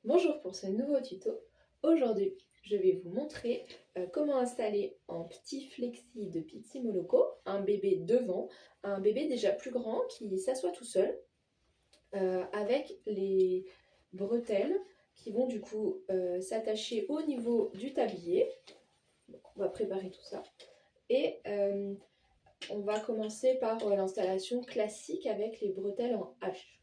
Bonjour pour ce nouveau tuto. Aujourd'hui, je vais vous montrer comment installer en petit flexi de Pizzi Moloko un bébé devant, un bébé déjà plus grand qui s'assoit tout seul avec les bretelles qui vont du coup s'attacher au niveau du tablier. Donc, on va préparer tout ça et on va commencer par l'installation classique avec les bretelles en H.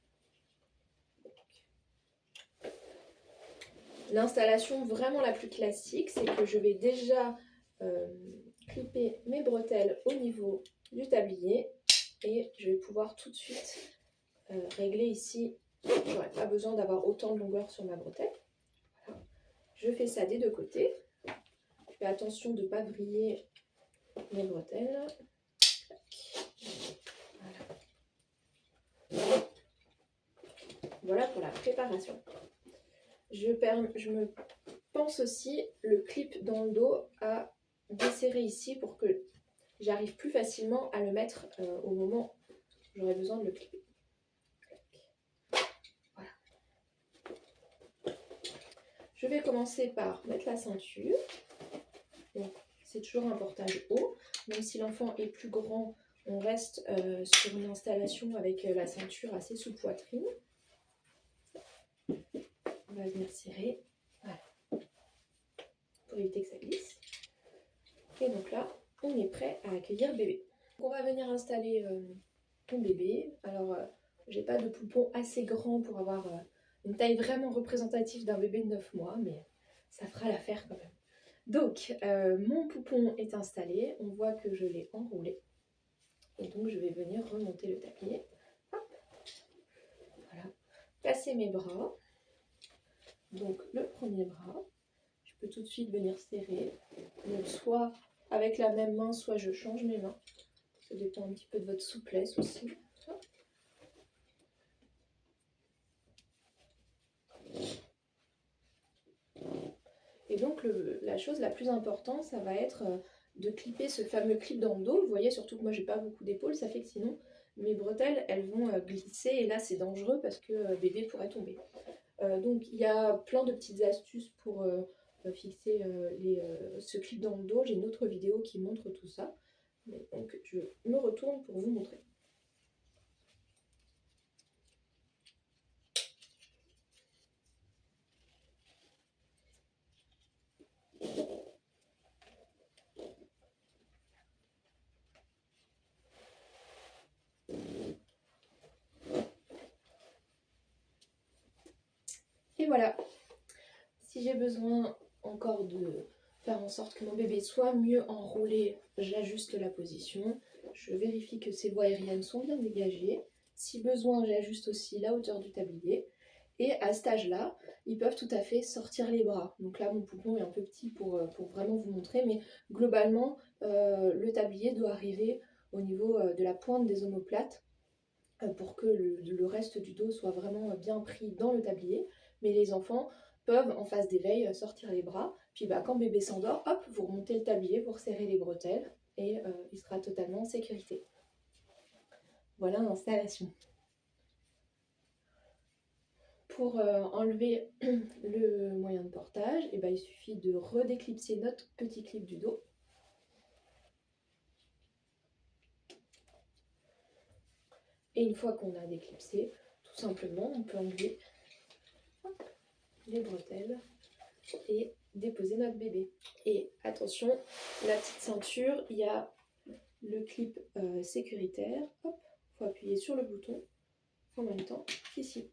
L'installation vraiment la plus classique, c'est que je vais déjà clipper mes bretelles au niveau du tablier et je vais pouvoir tout de suite régler ici. J'aurai pas besoin d'avoir autant de longueur sur ma bretelle. Voilà. Je fais ça des deux côtés. Je fais attention de ne pas vriller mes bretelles. Voilà pour la préparation. Je me pense aussi le clip dans le dos à desserrer ici pour que j'arrive plus facilement à le mettre au moment où j'aurai besoin de le clipper. Voilà. Je vais commencer par mettre la ceinture. C'est toujours un portage haut. Même si l'enfant est plus grand, on reste sur une installation avec la ceinture assez sous poitrine. On va venir serrer. Voilà. Pour éviter que ça glisse. Et donc là, on est prêt à accueillir le bébé. On va venir installer ton bébé. Alors, j'ai pas de poupon assez grand pour avoir une taille vraiment représentative d'un bébé de 9 mois, mais ça fera l'affaire quand même. Donc, mon poupon est installé. On voit que je l'ai enroulé. Et donc, je vais venir remonter le tablier. Hop. Voilà. Passer mes bras. Donc, le premier bras. Je peux tout de suite venir serrer. Donc, soit avec la même main, soit je change mes mains. Ça dépend un petit peu de votre souplesse aussi. Et donc la chose la plus importante, ça va être de clipper ce fameux clip dans le dos. Vous voyez, surtout que moi j'ai pas beaucoup d'épaules, ça fait que sinon mes bretelles elles vont glisser et là c'est dangereux parce que bébé pourrait tomber. Donc il y a plein de petites astuces pour fixer ce clip dans le dos. J'ai une autre vidéo qui montre tout ça. Donc je me retourne pour vous montrer. Et voilà, si j'ai besoin encore de faire en sorte que mon bébé soit mieux enroulé, j'ajuste la position. Je vérifie que ses voies aériennes sont bien dégagées. Si besoin, j'ajuste aussi la hauteur du tablier. Et à cet âge-là, ils peuvent tout à fait sortir les bras. Donc là, mon poupon est un peu petit pour vraiment vous montrer, mais globalement, le tablier doit arriver au niveau de la pointe des omoplates pour que le reste du dos soit vraiment bien pris dans le tablier. Mais les enfants peuvent, en phase d'éveil, sortir les bras. Puis quand bébé s'endort, hop, vous remontez le tablier pour serrer les bretelles et il sera totalement en sécurité. Voilà l'installation. Pour enlever le moyen de portage, il suffit de redéclipser notre petit clip du dos. Et une fois qu'on a déclipsé, tout simplement, on peut enlever les bretelles et déposer notre bébé. Et attention, la petite ceinture, il y a le clip sécuritaire. Hop, il faut appuyer sur le bouton en même temps qu'ici.